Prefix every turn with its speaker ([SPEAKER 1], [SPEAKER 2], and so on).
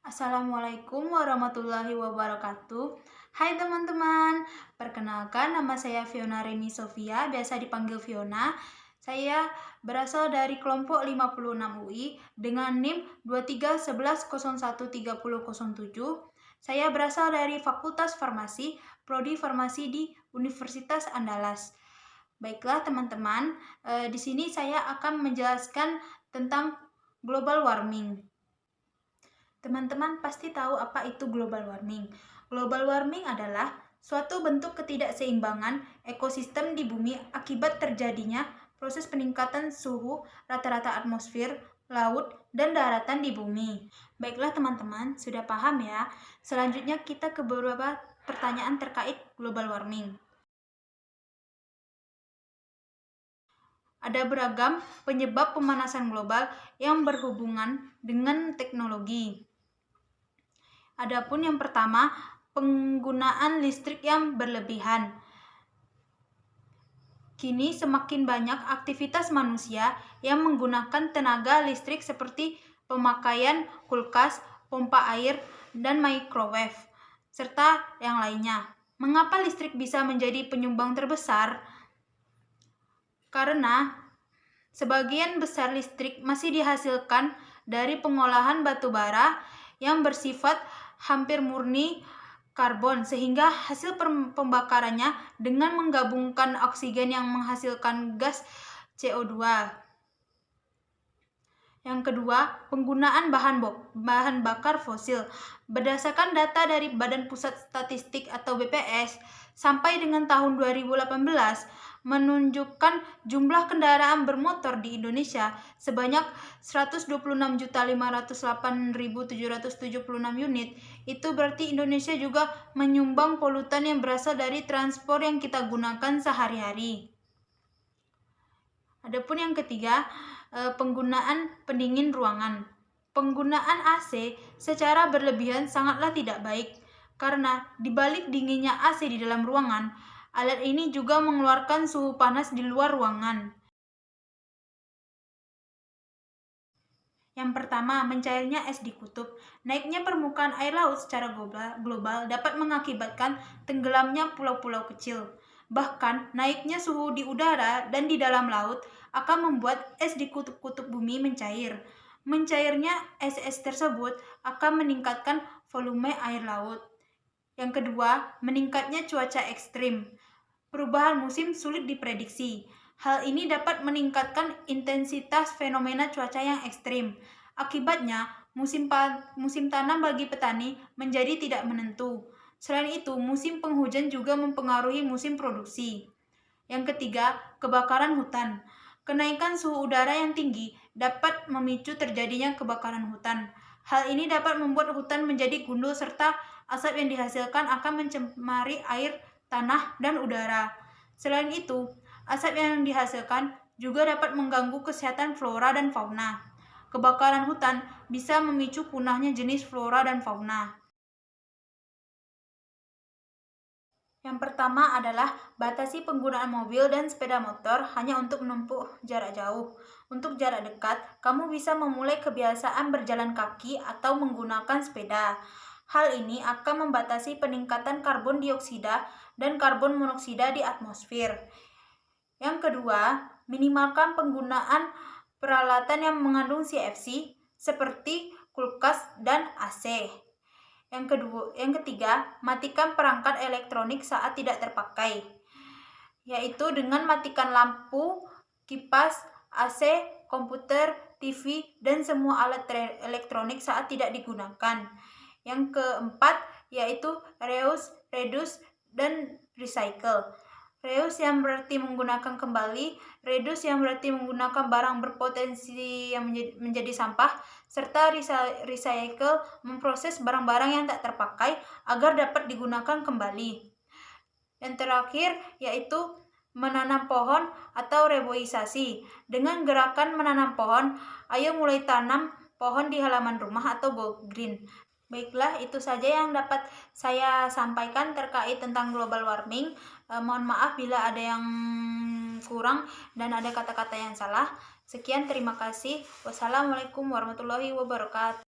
[SPEAKER 1] Assalamualaikum warahmatullahi wabarakatuh. Hai teman-teman, perkenalkan nama saya Fiona Reni Sofia, biasa dipanggil Fiona. Saya berasal dari kelompok 56 UI dengan NIM 2311013007. Saya berasal dari Fakultas Farmasi, Prodi Farmasi di Universitas Andalas. Baiklah teman-teman, di sini saya akan menjelaskan tentang global warming. Teman-teman pasti tahu apa itu global warming. Global warming adalah suatu bentuk ketidakseimbangan ekosistem di bumi akibat terjadinya proses peningkatan suhu rata-rata atmosfer, laut, dan daratan di bumi. Baiklah teman-teman, sudah paham ya? Selanjutnya kita ke beberapa pertanyaan terkait global warming. Ada beragam penyebab pemanasan global yang berhubungan dengan teknologi. Adapun yang pertama, penggunaan listrik yang berlebihan. Kini semakin banyak aktivitas manusia yang menggunakan tenaga listrik seperti pemakaian kulkas, pompa air, dan microwave, serta yang lainnya. Mengapa listrik bisa menjadi penyumbang terbesar? Karena sebagian besar listrik masih dihasilkan dari pengolahan batu bara yang bersifat hampir murni karbon, sehingga hasil pembakarannya dengan menggabungkan oksigen yang menghasilkan gas CO2. Yang kedua, penggunaan bahan bakar fosil. Berdasarkan data dari Badan Pusat Statistik atau BPS, sampai dengan tahun 2018 menunjukkan jumlah kendaraan bermotor di Indonesia sebanyak 126.508.776 unit. Itu berarti Indonesia juga menyumbang polutan yang berasal dari transport yang kita gunakan sehari-hari. Adapun yang ketiga, penggunaan pendingin ruangan. Penggunaan AC secara berlebihan sangatlah tidak baik, karena di balik dinginnya AC di dalam ruangan, alat ini juga mengeluarkan suhu panas di luar ruangan. Yang pertama, mencairnya es di kutub. Naiknya permukaan air laut secara global dapat mengakibatkan tenggelamnya pulau-pulau kecil. Bahkan, naiknya suhu di udara dan di dalam laut akan membuat es di kutub-kutub bumi mencair. Mencairnya es-es tersebut akan meningkatkan volume air laut. Yang kedua, meningkatnya cuaca ekstrim. Perubahan musim sulit diprediksi. Hal ini dapat meningkatkan intensitas fenomena cuaca yang ekstrim. Akibatnya, musim tanam bagi petani menjadi tidak menentu. Selain itu, musim penghujan juga mempengaruhi musim produksi. Yang ketiga, kebakaran hutan. Kenaikan suhu udara yang tinggi dapat memicu terjadinya kebakaran hutan. Hal ini dapat membuat hutan menjadi gundul serta asap yang dihasilkan akan mencemari air, tanah, dan udara. Selain itu, asap yang dihasilkan juga dapat mengganggu kesehatan flora dan fauna. Kebakaran hutan bisa memicu punahnya jenis flora dan fauna. Yang pertama adalah batasi penggunaan mobil dan sepeda motor hanya untuk menempuh jarak jauh. Untuk jarak dekat, kamu bisa memulai kebiasaan berjalan kaki atau menggunakan sepeda. Hal ini akan membatasi peningkatan karbon dioksida dan karbon monoksida di atmosfer. Yang kedua, minimalkan penggunaan peralatan yang mengandung CFC seperti kulkas dan AC. Yang ketiga, matikan perangkat elektronik saat tidak terpakai, yaitu dengan matikan lampu, kipas, AC, komputer, TV, dan semua alat elektronik saat tidak digunakan. Yang keempat, yaitu reuse, reduce, dan recycle. Reuse yang berarti menggunakan kembali, reduce yang berarti menggunakan barang berpotensi yang menjadi sampah, serta recycle memproses barang-barang yang tak terpakai agar dapat digunakan kembali. Yang terakhir yaitu menanam pohon atau reboisasi. Dengan gerakan menanam pohon, ayo mulai tanam pohon di halaman rumah atau go green. Baiklah, itu saja yang dapat saya sampaikan terkait tentang global warming. Mohon maaf bila ada yang kurang dan ada kata-kata yang salah. Sekian, terima kasih. Wassalamualaikum warahmatullahi wabarakatuh.